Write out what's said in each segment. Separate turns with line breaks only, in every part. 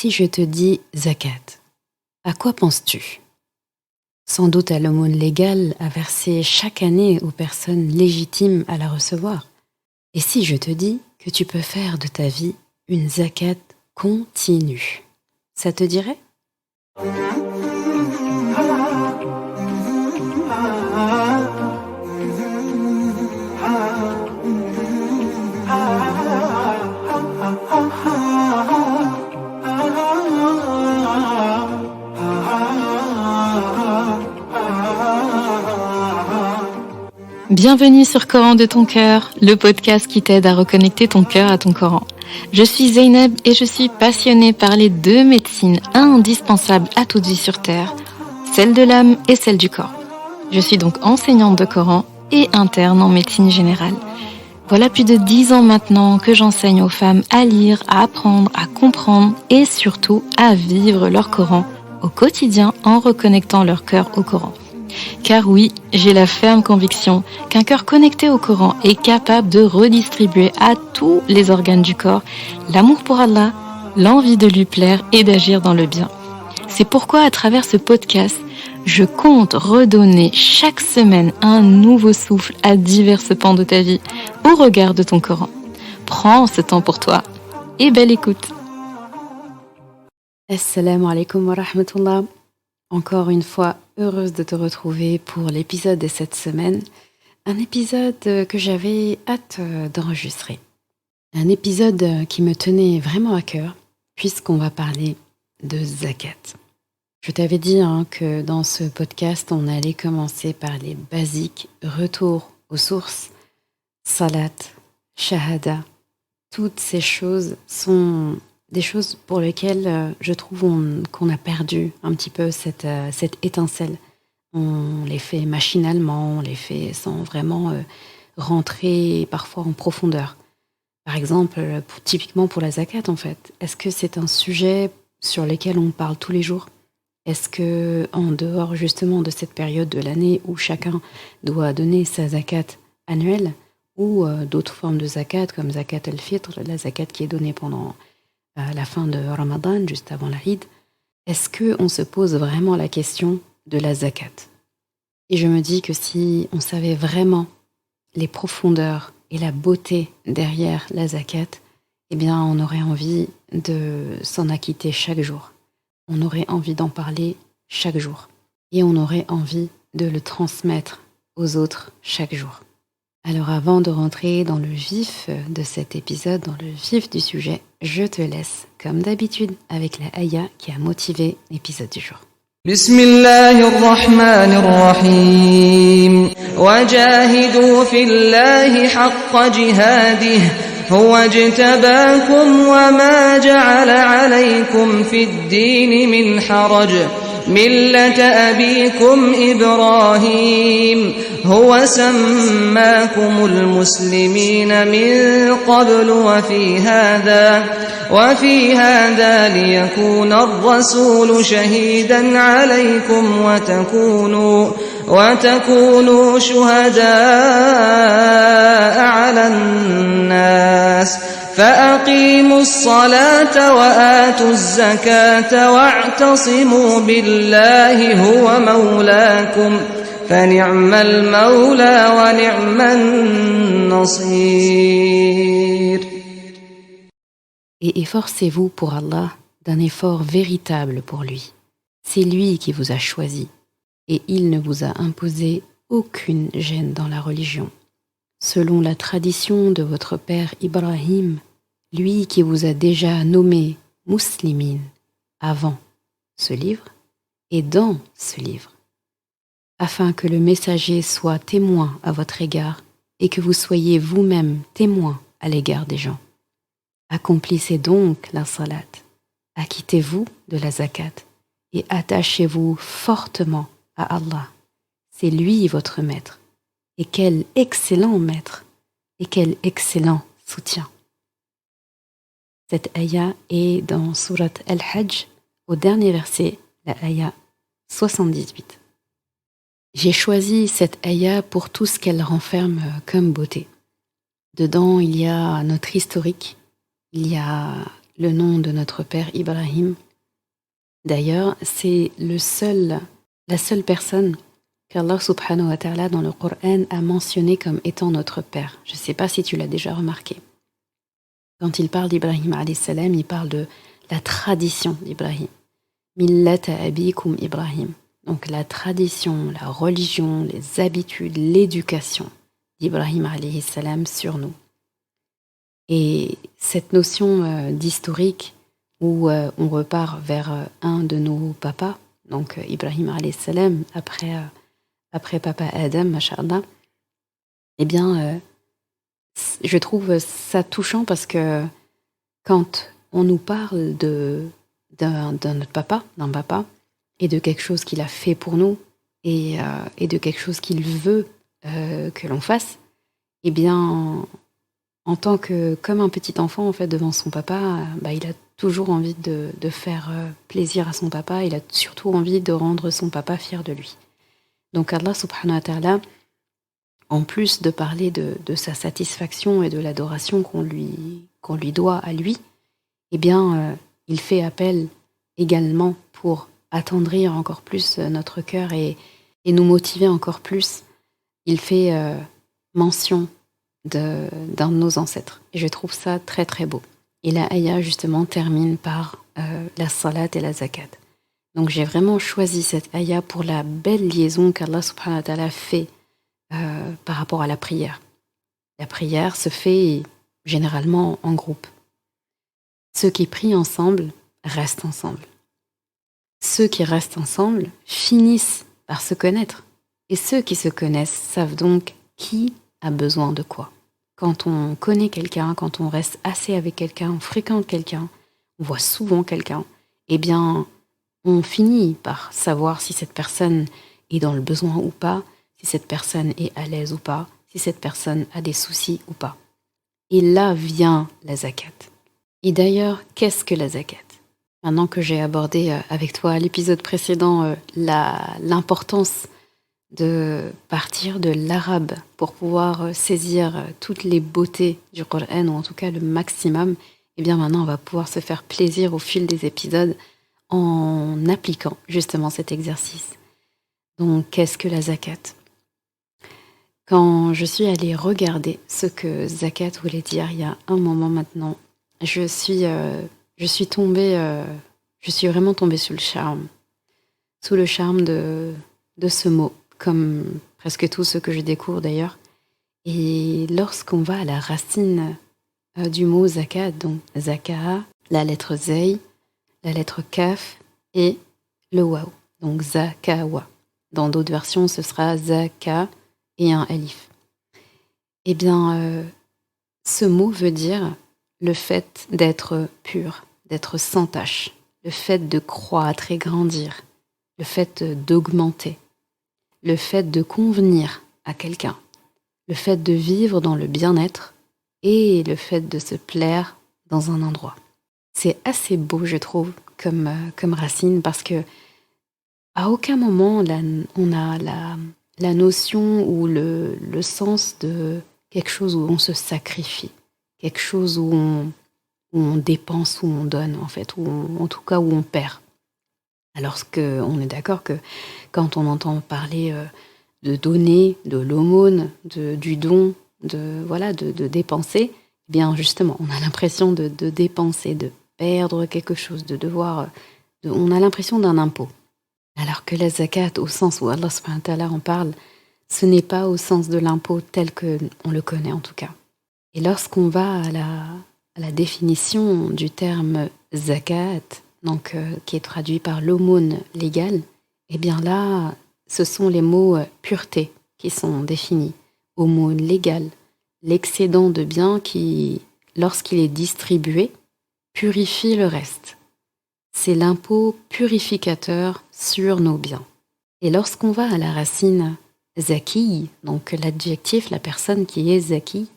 Si je te dis zakat, à quoi penses-tu? Sans doute à l'aumône légale à verser chaque année aux personnes légitimes à la recevoir. Et si je te dis que tu peux faire de ta vie une zakat continue, ça te dirait?
Bienvenue sur Coran de ton cœur, le podcast qui t'aide à reconnecter ton cœur à ton Coran. Je suis Zeynep et je suis passionnée par les deux médecines indispensables à toute vie sur Terre, celle de l'âme et celle du corps. Je suis donc enseignante de Coran et interne en médecine générale. Voilà plus de 10 ans maintenant que j'enseigne aux femmes à lire, à apprendre, à comprendre et surtout à vivre leur Coran au quotidien en reconnectant leur cœur au Coran. Car oui, j'ai la ferme conviction qu'un cœur connecté au Coran est capable de redistribuer à tous les organes du corps l'amour pour Allah, l'envie de lui plaire et d'agir dans le bien. C'est pourquoi à travers ce podcast, je compte redonner chaque semaine un nouveau souffle à divers pans de ta vie au regard de ton Coran. Prends ce temps pour toi et belle écoute.
Assalamu alaikum wa rahmatullah. Encore une fois, heureuse de te retrouver pour l'épisode de cette semaine. Un épisode que j'avais hâte d'enregistrer. Un épisode qui me tenait vraiment à cœur, puisqu'on va parler de zakat. Je t'avais dit que dans ce podcast, on allait commencer par les basiques, retour aux sources, salat, shahada. Toutes ces choses sont des choses pour lesquelles je trouve qu'on a perdu un petit peu cette étincelle. On les fait machinalement, on les fait sans vraiment rentrer parfois en profondeur. Par exemple, typiquement pour la zakat en fait, est-ce que c'est un sujet sur lequel on parle tous les jours? Est-ce que en dehors justement de cette période de l'année où chacun doit donner sa zakat annuelle ou d'autres formes de zakat comme zakat al-fitr, la zakat qui est donnée pendant à la fin de Ramadan, juste avant l'Aïd, est-ce qu'on se pose vraiment la question de la zakat? Et je me dis que si on savait vraiment les profondeurs et la beauté derrière la zakat, eh bien on aurait envie de s'en acquitter chaque jour. On aurait envie d'en parler chaque jour. Et on aurait envie de le transmettre aux autres chaque jour. Alors avant de rentrer dans le vif de cet épisode, dans le vif du sujet, je te laisse, comme d'habitude, avec la ayah qui a motivé l'épisode du jour.
Bismillahirrahmanirrahim. Wajahidu fillahi haqqa jihadih. Huwa ajtabakum wa ma ja'ala alaykum fid din min haraj. ملة أبيكم إبراهيم هو سماكم المسلمين من قبل وفي هذا ليكون الرسول شهيدا عليكم وتكونوا شهداء على الناس فأقيموا الصلاة وآتوا الزكاة واعتصموا بالله هو مولاكم فنعم المولى ونعم النصير.
Et efforcez-vous pour Allah d'un effort véritable pour lui. C'est lui qui vous a choisi et il ne vous a imposé aucune gêne dans la religion. Selon la tradition de votre père Ibrahim, lui qui vous a déjà nommé muslimine avant ce livre et dans ce livre, afin que le messager soit témoin à votre égard et que vous soyez vous-même témoin à l'égard des gens. Accomplissez donc la salat, acquittez-vous de la zakat et attachez-vous fortement à Allah. C'est lui votre maître. Et quel excellent maître et quel excellent soutien. Cette ayah est dans Surat Al-Hajj, au dernier verset, la ayah 78. J'ai choisi cette ayah pour tout ce qu'elle renferme comme beauté. Dedans, il y a notre historique, il y a le nom de notre père Ibrahim. D'ailleurs, c'est la seule personne qu'Allah subhanahu wa ta'ala dans le Coran a mentionné comme étant notre père. Je ne sais pas si tu l'as déjà remarqué. Quand il parle d'Ibrahim alayhi salam, il parle de la tradition d'Ibrahim. Millata abikum Ibrahim. Donc la tradition, la religion, les habitudes, l'éducation d'Ibrahim alayhi salam sur nous. Et cette notion d'historique où on repart vers un de nos papas, donc Ibrahim alayhi salam, après papa Adam, masha'Allah, eh bien, je trouve ça touchant parce que quand on nous parle d'un notre papa, d'un papa, et de quelque chose qu'il a fait pour nous, et de quelque chose qu'il veut que l'on fasse, eh bien, comme un petit enfant en fait devant son papa, il a toujours envie de faire plaisir à son papa, il a surtout envie de rendre son papa fier de lui. Donc Allah subhanahu wa ta'ala, en plus de parler de sa satisfaction et de l'adoration qu'on lui doit à lui, eh bien, il fait appel également pour attendrir encore plus notre cœur et nous motiver encore plus. Il fait mention d'un de nos ancêtres. Et je trouve ça très très beau. Et la ayah justement termine par la salat et la zakat. Donc j'ai vraiment choisi cette ayah pour la belle liaison qu'Allah subhanahu wa ta'ala fait par rapport à la prière. La prière se fait généralement en groupe. Ceux qui prient ensemble restent ensemble. Ceux qui restent ensemble finissent par se connaître. Et ceux qui se connaissent savent donc qui a besoin de quoi. Quand on connaît quelqu'un, quand on reste assez avec quelqu'un, on fréquente quelqu'un, on voit souvent quelqu'un, eh bien, on finit par savoir si cette personne est dans le besoin ou pas, si cette personne est à l'aise ou pas, si cette personne a des soucis ou pas. Et là vient la zakat. Et d'ailleurs, qu'est-ce que la zakat ? Maintenant que j'ai abordé avec toi à l'épisode précédent l'importance de partir de l'arabe pour pouvoir saisir toutes les beautés du Coran, ou en tout cas le maximum, et bien maintenant on va pouvoir se faire plaisir au fil des épisodes en appliquant justement cet exercice. Donc qu'est-ce que la zakat ? Quand je suis allée regarder ce que zakat voulait dire il y a un moment maintenant, je suis vraiment tombée sous le charme de ce mot, comme presque tout ce que je découvre d'ailleurs. Et lorsqu'on va à la racine du mot zakat, donc zaka, la lettre zay, la lettre kaf et le waw, donc zakawa. Dans d'autres versions, ce sera zaka et un alif. Eh bien, ce mot veut dire le fait d'être pur, d'être sans tache, le fait de croître et grandir, le fait d'augmenter, le fait de convenir à quelqu'un, le fait de vivre dans le bien-être et le fait de se plaire dans un endroit. C'est assez beau, je trouve, comme racine, parce que à aucun moment on a la notion ou le sens de quelque chose où on se sacrifie, quelque chose où on dépense, où on donne, en fait, en tout cas où on perd. Alors qu'on est d'accord que quand on entend parler de donner, de l'aumône, du don, de dépenser, eh bien justement, on a l'impression de dépenser, de perdre quelque chose, de devoir... on a l'impression d'un impôt. Alors que la zakat, au sens où Allah subhanahu wa ta'ala en parle, ce n'est pas au sens de l'impôt tel qu'on le connaît en tout cas. Et lorsqu'on va à la définition du terme zakat, donc qui est traduit par l'aumône légale, eh bien là, ce sont les mots pureté qui sont définis. Aumône légale, l'excédent de biens qui, lorsqu'il est distribué, purifie le reste. C'est l'impôt purificateur sur nos biens. Et lorsqu'on va à la racine zaki, donc l'adjectif, la personne qui est zaki,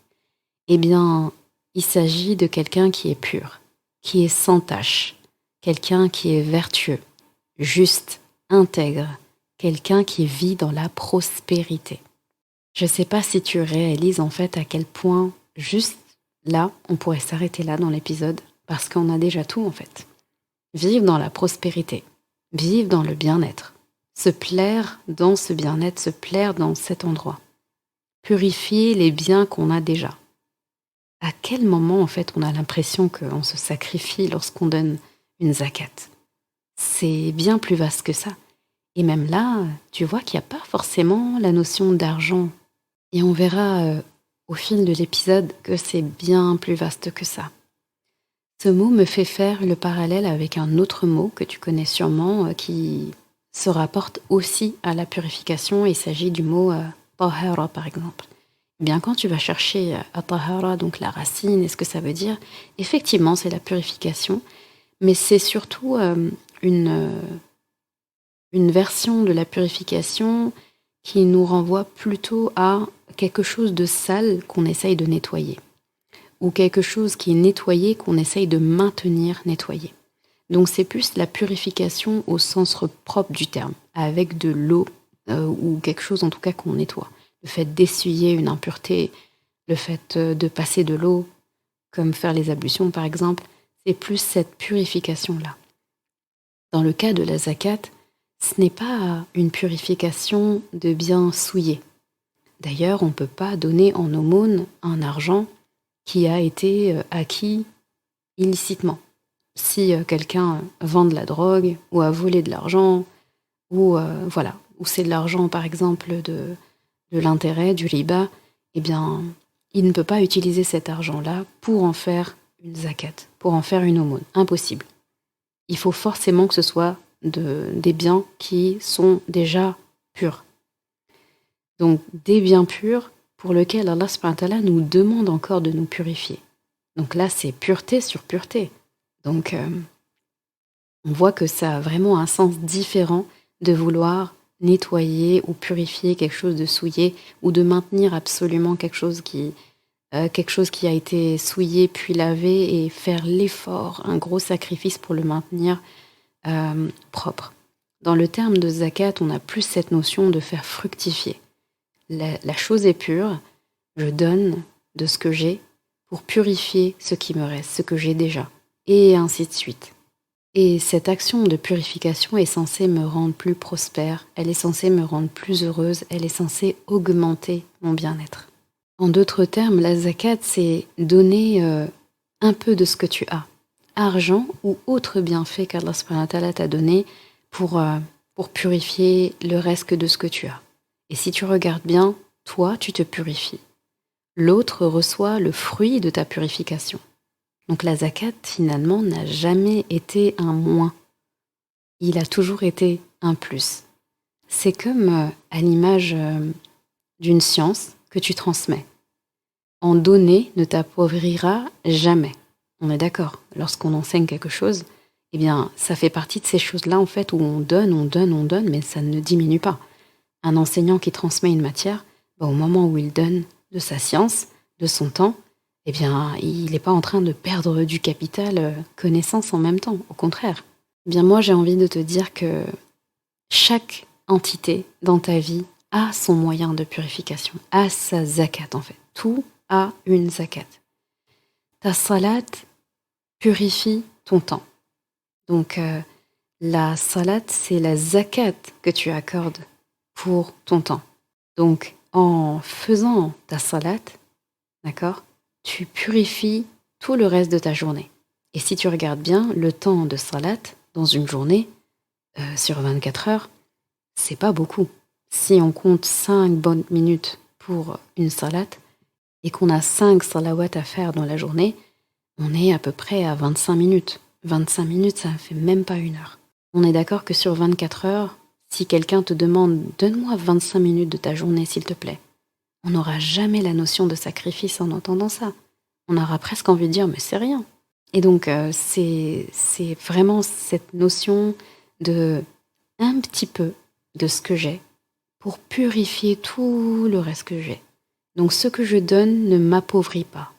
eh bien, il s'agit de quelqu'un qui est pur, qui est sans tache, quelqu'un qui est vertueux, juste, intègre, quelqu'un qui vit dans la prospérité. Je ne sais pas si tu réalises en fait à quel point, juste là, on pourrait s'arrêter là dans l'épisode, parce qu'on a déjà tout en fait. Vivre dans la prospérité, vivre dans le bien-être, se plaire dans ce bien-être, se plaire dans cet endroit. Purifier les biens qu'on a déjà. À quel moment en fait on a l'impression qu'on se sacrifie lorsqu'on donne une zakat? C'est bien plus vaste que ça. Et même là, tu vois qu'il n'y a pas forcément la notion d'argent. Et on verra au fil de l'épisode que c'est bien plus vaste que ça. Ce mot me fait faire le parallèle avec un autre mot que tu connais sûrement qui se rapporte aussi à la purification. Il s'agit du mot tahara par exemple. Eh bien, quand tu vas chercher à tahara, donc la racine et ce que ça veut dire, effectivement c'est la purification, mais c'est surtout une version de la purification qui nous renvoie plutôt à quelque chose de sale qu'on essaye de nettoyer, ou quelque chose qui est nettoyé qu'on essaye de maintenir nettoyé. Donc c'est plus la purification au sens propre du terme, avec de l'eau ou quelque chose en tout cas qu'on nettoie. Le fait d'essuyer une impureté, le fait de passer de l'eau, comme faire les ablutions par exemple, c'est plus cette purification-là. Dans le cas de la zakat, ce n'est pas une purification de biens souillés. D'ailleurs, on ne peut pas donner en aumône un argent qui a été acquis illicitement. Si quelqu'un vend de la drogue ou a volé de l'argent, ou c'est de l'argent par exemple de l'intérêt, du riba, eh bien, il ne peut pas utiliser cet argent-là pour en faire une zakat, pour en faire une aumône. Impossible. Il faut forcément que ce soit des biens qui sont déjà purs. Donc des biens purs pour lesquels Allah subhanahu wa ta'ala nous demande encore de nous purifier. Donc là, c'est pureté sur pureté. Donc on voit que ça a vraiment un sens différent de vouloir nettoyer ou purifier quelque chose de souillé ou de maintenir absolument quelque chose qui a été souillé puis lavé et faire l'effort, un gros sacrifice pour le maintenir propre. Dans le terme de zakat, on a plus cette notion de faire fructifier. La chose est pure, je donne de ce que j'ai pour purifier ce qui me reste, ce que j'ai déjà, et ainsi de suite. Et cette action de purification est censée me rendre plus prospère, elle est censée me rendre plus heureuse, elle est censée augmenter mon bien-être. En d'autres termes, la zakat, c'est donner un peu de ce que tu as, argent ou autre bienfait qu'Allah subhanahu wa ta'ala t'a donné pour purifier le reste de ce que tu as. Et si tu regardes bien, toi, tu te purifies. L'autre reçoit le fruit de ta purification. Donc la zakat, finalement, n'a jamais été un moins. Il a toujours été un plus. C'est comme à l'image d'une science que tu transmets. En donner ne t'appauvrira jamais. On est d'accord. Lorsqu'on enseigne quelque chose, eh bien, ça fait partie de ces choses-là, en fait, où on donne, mais ça ne diminue pas. Un enseignant qui transmet une matière, au moment où il donne de sa science, de son temps, eh bien, il n'est pas en train de perdre du capital connaissance en même temps. Au contraire. Eh bien, moi, j'ai envie de te dire que chaque entité dans ta vie a son moyen de purification, a sa zakat, en fait. Tout a une zakat. Ta salat purifie ton temps. Donc, la salat, c'est la zakat que tu accordes pour ton temps. Donc, en faisant ta salat, d'accord, tu purifies tout le reste de ta journée. Et si tu regardes bien, le temps de salat dans une journée, sur 24 heures, c'est pas beaucoup. Si on compte 5 bonnes minutes pour une salat et qu'on a 5 salawats à faire dans la journée, on est à peu près à 25 minutes. 25 minutes, ça ne fait même pas 1 heure. On est d'accord que sur 24 heures, si quelqu'un te demande « Donne-moi 25 minutes de ta journée, s'il te plaît », on n'aura jamais la notion de sacrifice en entendant ça. On aura presque envie de dire « Mais c'est rien ». Et donc, c'est vraiment cette notion de un petit peu de ce que j'ai pour purifier tout le reste que j'ai. Donc, ce que je donne ne m'appauvrit pas,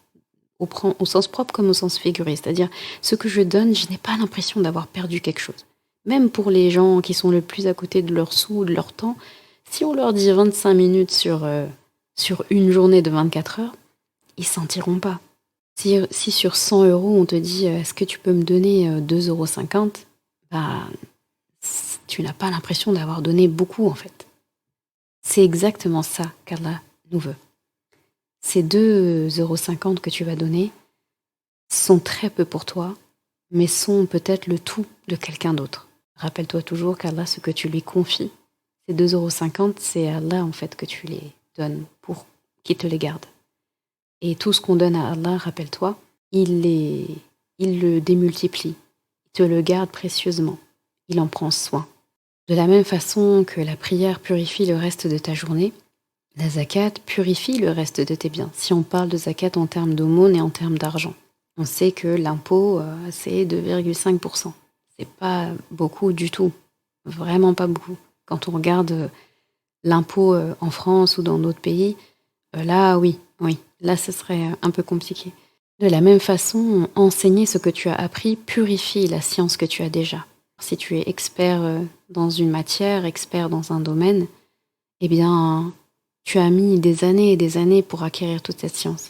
au sens propre comme au sens figuré. C'est-à-dire, ce que je donne, je n'ai pas l'impression d'avoir perdu quelque chose. Même pour les gens qui sont le plus à côté de leur sous, de leur temps, si on leur dit 25 minutes sur une journée de 24 heures, ils ne sentiront pas. Si sur 100 euros, on te dit est-ce que tu peux me donner 2,50 €, bah, tu n'as pas l'impression d'avoir donné beaucoup en fait. C'est exactement ça qu'Allah nous veut. Ces 2,50 € que tu vas donner sont très peu pour toi, mais sont peut-être le tout de quelqu'un d'autre. Rappelle-toi toujours qu'Allah, ce que tu lui confies, ces 2,50 €, c'est à Allah en fait que tu les donnes pour qu'il te les garde. Et tout ce qu'on donne à Allah, rappelle-toi, il le démultiplie, il te le garde précieusement, il en prend soin. De la même façon que la prière purifie le reste de ta journée, la zakat purifie le reste de tes biens. Si on parle de zakat en termes d'aumône et en termes d'argent, on sait que l'impôt, c'est 2,5%. C'est pas beaucoup du tout, vraiment pas beaucoup. Quand on regarde l'impôt en France ou dans d'autres pays, là, oui, là, ce serait un peu compliqué. De la même façon, enseigner ce que tu as appris purifie la science que tu as déjà. Si tu es expert dans une matière, expert dans un domaine, eh bien, tu as mis des années et des années pour acquérir toute cette science.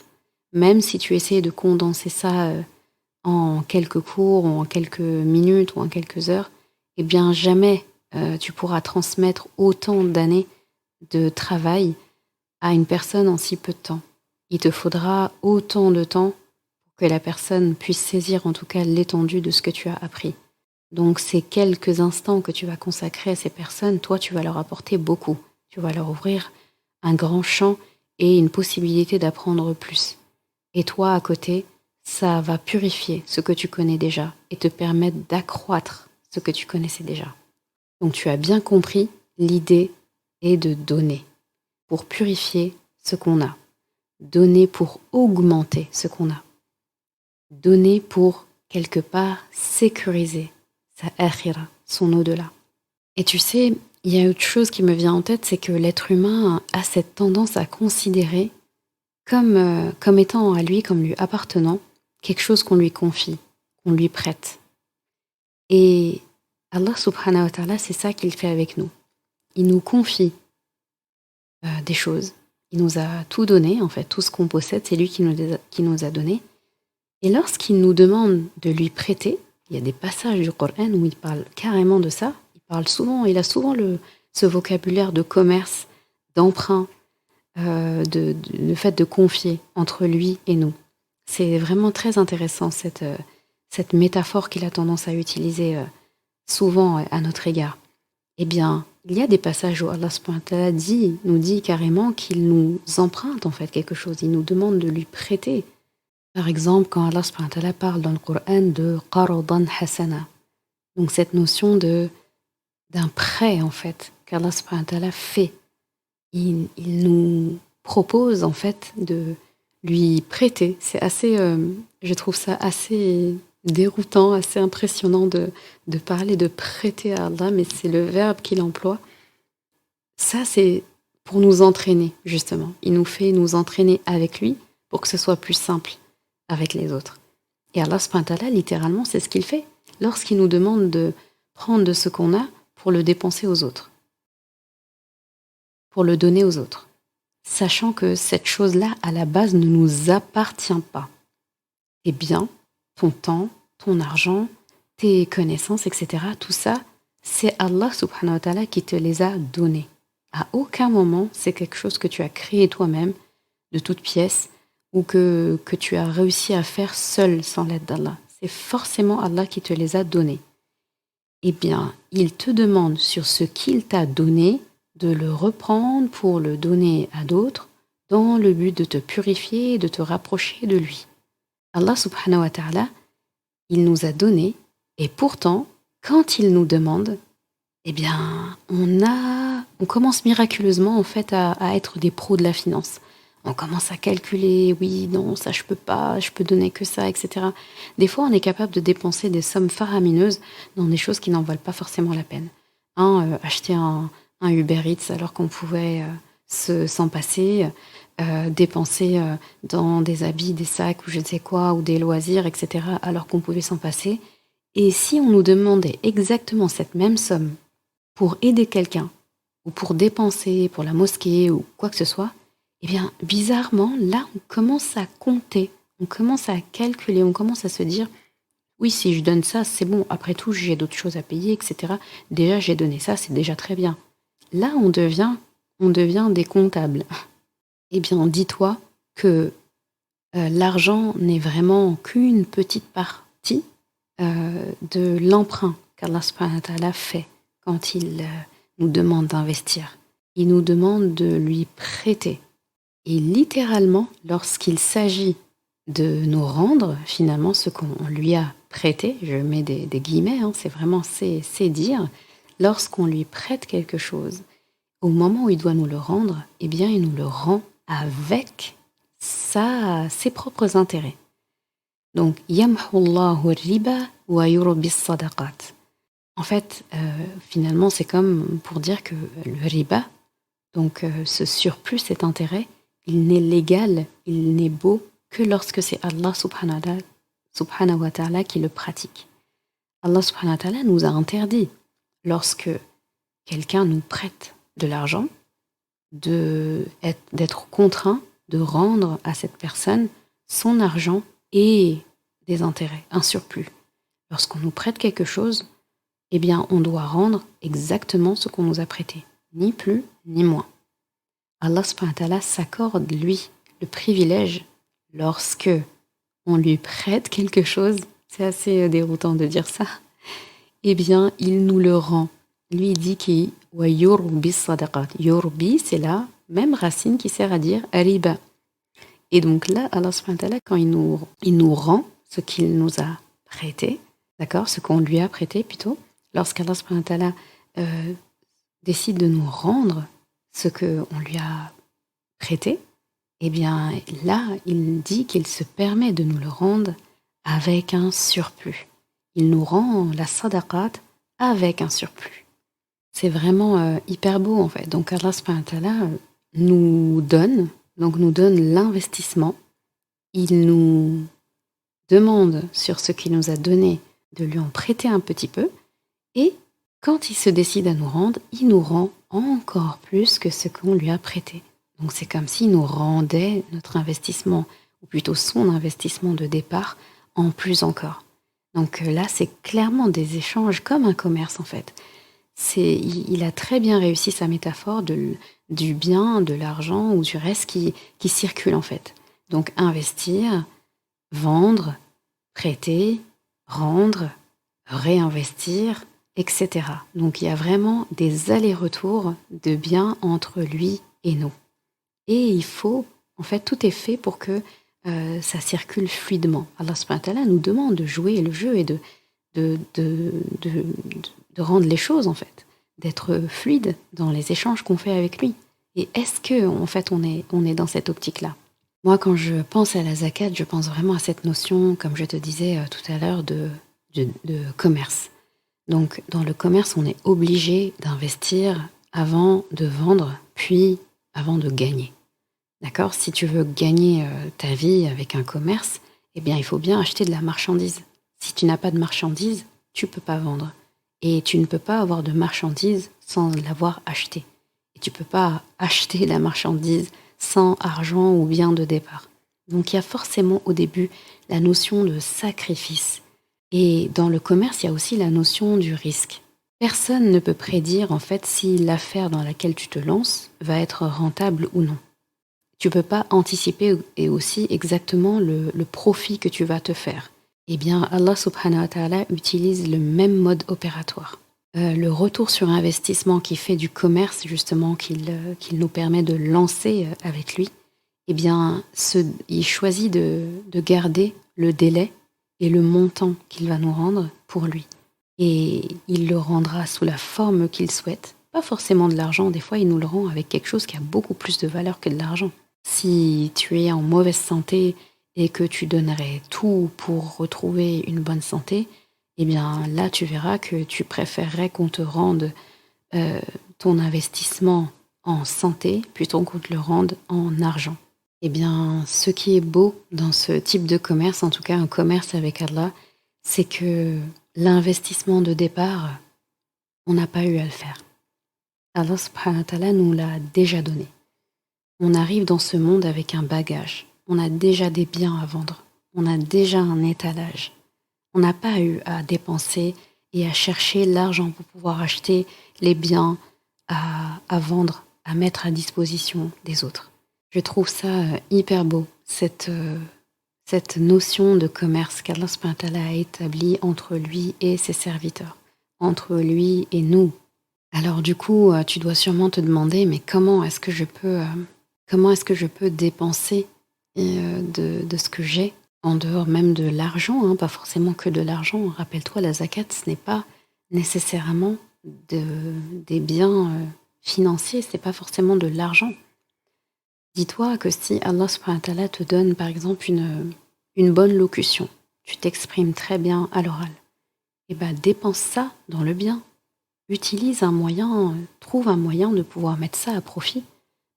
Même si tu essayes de condenser ça en quelques cours, ou en quelques minutes, ou en quelques heures, eh bien, jamais tu pourras transmettre autant d'années de travail à une personne en si peu de temps. Il te faudra autant de temps pour que la personne puisse saisir en tout cas l'étendue de ce que tu as appris. Donc ces quelques instants que tu vas consacrer à ces personnes, toi tu vas leur apporter beaucoup. Tu vas leur ouvrir un grand champ et une possibilité d'apprendre plus. Et toi à côté, ça va purifier ce que tu connais déjà et te permettre d'accroître ce que tu connaissais déjà. Donc tu as bien compris, l'idée est de donner pour purifier ce qu'on a. Donner pour augmenter ce qu'on a. Donner pour, quelque part, sécuriser sa akhira, son au-delà. Et tu sais, il y a autre chose qui me vient en tête, c'est que l'être humain a cette tendance à considérer comme étant à lui, comme lui appartenant, quelque chose qu'on lui confie, qu'on lui prête. Et Allah subhanahu wa ta'ala, c'est ça qu'il fait avec nous. Il nous confie des choses. Il nous a tout donné, en fait, tout ce qu'on possède, c'est lui qui nous a donné. Et lorsqu'il nous demande de lui prêter, il y a des passages du Coran où il parle carrément de ça. Il a souvent ce vocabulaire de commerce, d'emprunt, le fait de confier entre lui et nous. C'est vraiment très intéressant, cette métaphore qu'il a tendance à utiliser souvent à notre égard. Eh bien, il y a des passages où Allah subhanahu wa ta'ala nous dit carrément qu'il nous emprunte en fait quelque chose. Il nous demande de lui prêter. Par exemple, quand Allah subhanahu wa ta'ala parle dans le Coran de qardan hasana. Donc cette notion d'un prêt en fait qu'Allah subhanahu wa ta'ala fait. Il nous propose en fait de lui prêter. C'est assez, je trouve ça assez déroutant, assez impressionnant de parler de prêter à Allah, mais c'est le verbe qu'il emploie. Ça, c'est pour nous entraîner, justement. Il nous fait nous entraîner avec lui pour que ce soit plus simple avec les autres. Et Allah subhanahu wa ta'ala, littéralement, c'est ce qu'il fait lorsqu'il nous demande de prendre de ce qu'on a pour le dépenser aux autres, pour le donner aux autres, sachant que cette chose-là, à la base, ne nous appartient pas. Tes biens, ton temps, ton argent, tes connaissances, etc., tout ça, c'est Allah subhanahu wa ta'ala qui te les a donnés. À aucun moment, c'est quelque chose que tu as créé toi-même, de toutes pièces, ou que tu as réussi à faire seul sans l'aide d'Allah. C'est forcément Allah qui te les a donnés. Eh bien, il te demande sur ce qu'il t'a donné de le reprendre pour le donner à d'autres dans le but de te purifier et de te rapprocher de lui. Allah subhanahu wa ta'ala, il nous a donné et pourtant, quand il nous demande, eh bien, on commence miraculeusement en fait à être des pros de la finance. On commence à calculer, oui, non, ça je peux pas, je peux donner que ça, etc. Des fois, on est capable de dépenser des sommes faramineuses dans des choses qui n'en valent pas forcément la peine. Acheter un Uber Eats alors qu'on pouvait s'en passer, dépenser dans des habits, des sacs ou je ne sais quoi, ou des loisirs, etc. alors qu'on pouvait s'en passer. Et si on nous demandait exactement cette même somme pour aider quelqu'un, ou pour dépenser pour la mosquée, ou quoi que ce soit, eh bien, bizarrement, là, on commence à compter On commence à calculer, on commence à se dire, oui, si je donne ça, c'est bon, après tout, j'ai d'autres choses à payer, etc. Déjà, j'ai donné ça, c'est déjà très bien. Là, on devient des comptables. Eh bien, dis-toi que l'argent n'est vraiment qu'une petite partie de l'emprunt qu'Allah subhanahu wa ta'ala fait quand il nous demande d'investir. Il nous demande de lui prêter. Et littéralement, lorsqu'il s'agit de nous rendre finalement ce qu'on lui a prêté, je mets des guillemets, hein, c'est dire, lorsqu'on lui prête quelque chose, au moment où il doit nous le rendre, eh bien il nous le rend avec ses propres intérêts. Donc, yamhullahu riba wa yurbi sadaqat. En fait, finalement, c'est comme pour dire que le riba, donc ce surplus, cet intérêt, il n'est légal, il n'est beau que lorsque c'est Allah subhanahu wa ta'ala qui le pratique. Allah subhanahu wa ta'ala nous a interdit, lorsque quelqu'un nous prête de l'argent, d'être contraint de rendre à cette personne son argent et des intérêts, un surplus. Lorsqu'on nous prête quelque chose, eh bien, on doit rendre exactement ce qu'on nous a prêté, ni plus ni moins. Allah subhanahu wa ta'ala s'accorde, lui, le privilège, lorsque on lui prête quelque chose, c'est assez déroutant de dire ça, eh bien, il nous le rend. Lui, il dit qu'il wa yurbi sadaqat. Yurbi, c'est la même racine qui sert à dire riba. Et donc là, Allah subhanahu wa ta'ala, quand il nous rend ce qu'il nous a prêté, d'accord, ce qu'on lui a prêté plutôt, lorsqu'Allah subhanahu wa ta'ala décide de nous rendre ce qu'on lui a prêté, eh bien là, il dit qu'il se permet de nous le rendre avec un surplus. Il nous rend la sadaqat avec un surplus. C'est vraiment hyper beau en fait. Donc Allah subhanahu wa ta'ala nous donne l'investissement. Il nous demande sur ce qu'il nous a donné de lui en prêter un petit peu. Et quand il se décide à nous rendre, il nous rend encore plus que ce qu'on lui a prêté. Donc c'est comme s'il nous rendait notre investissement, ou plutôt son investissement de départ, en plus encore. Donc là, c'est clairement des échanges comme un commerce en fait. Il a très bien réussi sa métaphore du bien, de l'argent ou du reste qui circule en fait. Donc investir, vendre, prêter, rendre, réinvestir, etc. Donc il y a vraiment des allers-retours de biens entre lui et nous. Et il faut, en fait, tout est fait pour que ça circule fluidement. Allah subhanahu wa ta'ala nous demande de jouer le jeu et de rendre les choses, en fait, d'être fluide dans les échanges qu'on fait avec lui. Et est-ce que, en fait, on est dans cette optique-là? Moi, quand je pense à la zakat, je pense vraiment à cette notion, comme je te disais tout à l'heure, de commerce. Donc, dans le commerce, on est obligé d'investir avant de vendre, puis avant de gagner. D'accord? Si tu veux gagner ta vie avec un commerce, eh bien, il faut bien acheter de la marchandise. Si tu n'as pas de marchandise, tu ne peux pas vendre. Et tu ne peux pas avoir de marchandise sans l'avoir achetée. Et tu ne peux pas acheter la marchandise sans argent ou bien de départ. Donc, il y a forcément au début la notion de sacrifice. Et dans le commerce, il y a aussi la notion du risque. Personne ne peut prédire en fait si l'affaire dans laquelle tu te lances va être rentable ou non. Tu ne peux pas anticiper et aussi exactement le profit que tu vas te faire. Eh bien, Allah subhanahu wa ta'ala utilise le même mode opératoire. Le retour sur investissement qui fait du commerce, justement, qu'il nous permet de lancer avec lui, eh bien, il choisit de garder le délai et le montant qu'il va nous rendre pour lui. Et il le rendra sous la forme qu'il souhaite. Pas forcément de l'argent, des fois il nous le rend avec quelque chose qui a beaucoup plus de valeur que de l'argent. Si tu es en mauvaise santé et que tu donnerais tout pour retrouver une bonne santé, eh bien là tu verras que tu préférerais qu'on te rende ton investissement en santé plutôt qu'on te le rende en argent. Eh bien, ce qui est beau dans ce type de commerce, en tout cas un commerce avec Allah, c'est que l'investissement de départ, on n'a pas eu à le faire. Allah subhanahu wa ta'ala nous l'a déjà donné. On arrive dans ce monde avec un bagage. on a déjà des biens à vendre, on a déjà un étalage. On n'a pas eu à dépenser et à chercher l'argent pour pouvoir acheter les biens à vendre, à mettre à disposition des autres. Je trouve ça hyper beau, cette notion de commerce qu'Allah subhanahu wa ta'ala a établie entre lui et ses serviteurs, entre lui et nous. Alors du coup, tu dois sûrement te demander, mais comment est-ce que je peux dépenser de ce que j'ai, en dehors même de l'argent, hein, pas forcément que de l'argent. Rappelle-toi, la zakat, ce n'est pas nécessairement des biens financiers, ce n'est pas forcément de l'argent. Dis-toi que si Allah subhanahu wa ta'ala te donne par exemple une bonne locution, tu t'exprimes très bien à l'oral, et dépense ça dans le bien. Utilise un moyen, trouve un moyen de pouvoir mettre ça à profit.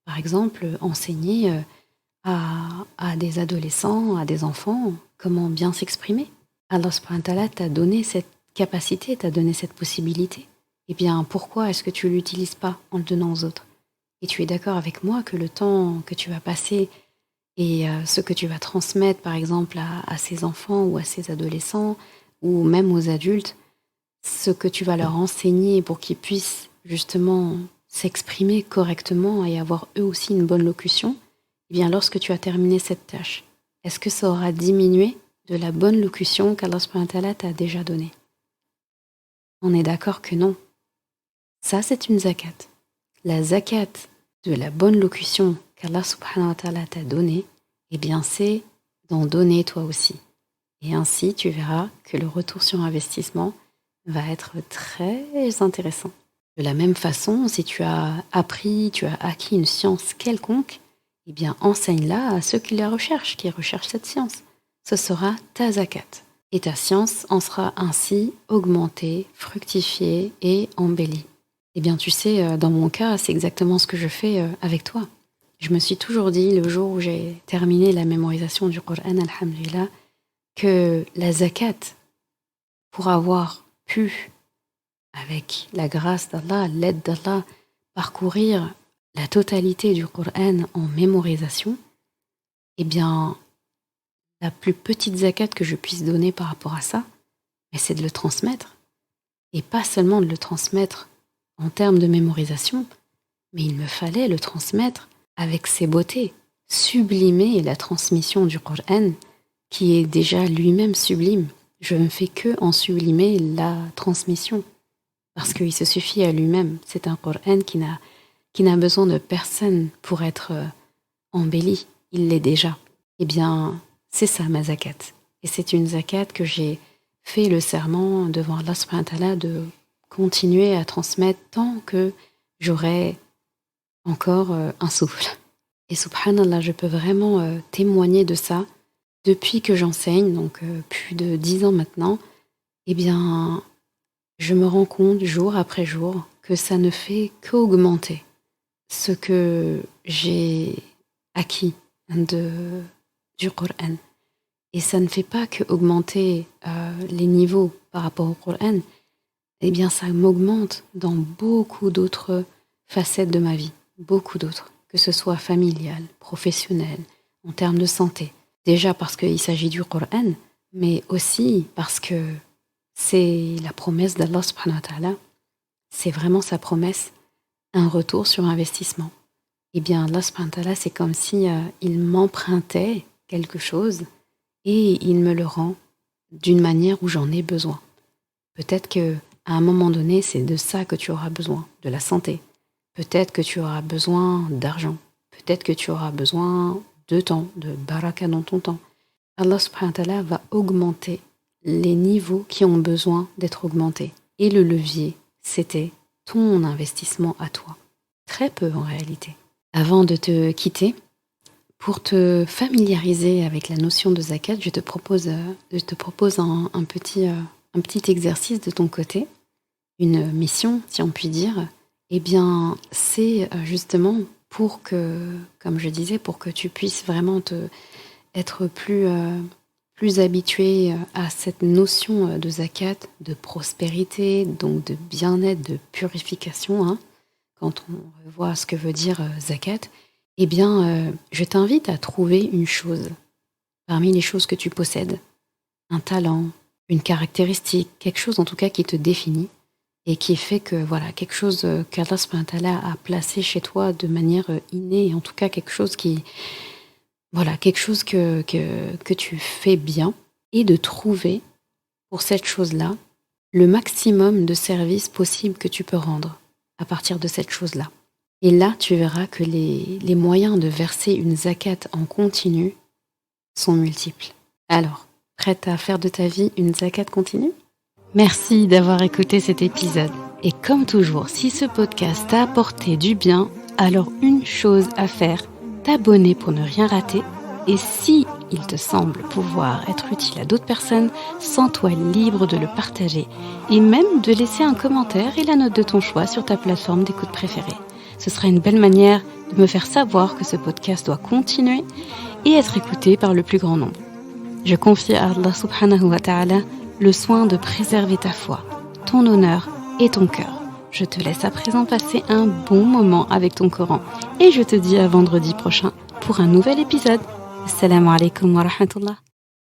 Par exemple, enseigner à des adolescents, à des enfants, comment bien s'exprimer. Allah subhanahu wa ta'ala t'a donné cette capacité, t'a donné cette possibilité. Eh bien, pourquoi est-ce que tu ne l'utilises pas en le donnant aux autres? Et tu es d'accord avec moi que le temps que tu vas passer et ce que tu vas transmettre, par exemple, à ces enfants ou à ces adolescents, ou même aux adultes, ce que tu vas leur enseigner pour qu'ils puissent justement s'exprimer correctement et avoir eux aussi une bonne locution, eh bien lorsque tu as terminé cette tâche, est-ce que ça aura diminué de la bonne locution qu'Allah subhanahu wa ta'ala t'a déjà donnée? On est d'accord que non. Ça, c'est une zakat. La zakat de la bonne locution qu'Allah subhanahu wa ta'ala t'a donnée, eh bien c'est d'en donner toi aussi. Et ainsi, tu verras que le retour sur investissement va être très intéressant. De la même façon, si tu as acquis une science quelconque, eh bien enseigne-la à ceux qui la recherchent, qui recherchent cette science. Ce sera ta zakat. Et ta science en sera ainsi augmentée, fructifiée et embellie. Eh bien tu sais, dans mon cas, c'est exactement ce que je fais avec toi. Je me suis toujours dit, le jour où j'ai terminé la mémorisation du Coran, alhamdulillah, que la zakat, pour avoir pu, avec la grâce d'Allah, l'aide d'Allah, parcourir la totalité du Coran en mémorisation, eh bien, la plus petite zakat que je puisse donner par rapport à ça, c'est de le transmettre. Et pas seulement de le transmettre en termes de mémorisation, mais il me fallait le transmettre avec ses beautés, sublimer la transmission du Coran, qui est déjà lui-même sublime. Je ne fais que en sublimer la transmission, parce qu'il se suffit à lui-même. C'est un Coran qui n'a besoin de personne pour être embelli. Il l'est déjà. Eh bien, c'est ça ma zakat. Et c'est une zakat que j'ai fait le serment devant Allah subhanahu wa ta'ala de continuer à transmettre tant que j'aurai encore un souffle. Et subhanallah, je peux vraiment témoigner de ça. Depuis que j'enseigne, donc plus de 10 ans maintenant, eh bien, je me rends compte jour après jour que ça ne fait qu'augmenter ce que j'ai acquis du Coran. Et ça ne fait pas qu'augmenter les niveaux par rapport au Coran, eh bien ça m'augmente dans beaucoup d'autres facettes de ma vie, beaucoup d'autres, que ce soit familiale, professionnelle, en termes de santé. Déjà parce qu'il s'agit du Coran, mais aussi parce que c'est la promesse d'Allah subhanahu wa ta'ala, c'est vraiment sa promesse, un retour sur investissement. Eh bien Allah subhanahu wa ta'ala, c'est comme si il m'empruntait quelque chose et il me le rend d'une manière où j'en ai besoin. Peut-être qu'à un moment donné, c'est de ça que tu auras besoin, de la santé. Peut-être que tu auras besoin d'argent. Peut-être que tu auras besoin de temps, de baraka dans ton temps. Allah subhanahu wa ta'ala va augmenter les niveaux qui ont besoin d'être augmentés. Et le levier, c'était ton investissement à toi. Très peu en réalité. Avant de te quitter, pour te familiariser avec la notion de zakat, je te propose un petit exercice de ton côté, une mission, si on peut dire. Eh bien, c'est justement pour que, comme je disais, pour que tu puisses vraiment être plus habitué à cette notion de zakat, de prospérité, donc de bien-être, de purification, hein, quand on voit ce que veut dire zakat, je t'invite à trouver une chose parmi les choses que tu possèdes, un talent, une caractéristique, quelque chose en tout cas qui te définit et qui fait que quelque chose qu'Allah subhanahu wa ta'ala a placé chez toi de manière innée, en tout cas quelque chose que tu fais bien, et de trouver pour cette chose-là le maximum de services possibles que tu peux rendre à partir de cette chose-là. Et là, tu verras que les moyens de verser une zakat en continu sont multiples. Alors, prête à faire de ta vie une zakat continue ? Merci d'avoir écouté cet épisode. Et comme toujours, si ce podcast t'a apporté du bien, alors une chose à faire, t'abonner pour ne rien rater. Et si il te semble pouvoir être utile à d'autres personnes, sens-toi libre de le partager et même de laisser un commentaire et la note de ton choix sur ta plateforme d'écoute préférée. Ce sera une belle manière de me faire savoir que ce podcast doit continuer et être écouté par le plus grand nombre. Je confie à Allah subhanahu wa ta'ala le soin de préserver ta foi, ton honneur et ton cœur. Je te laisse à présent passer un bon moment avec ton Coran et je te dis à vendredi prochain pour un nouvel épisode. Assalamu alaikum wa rahmatullah.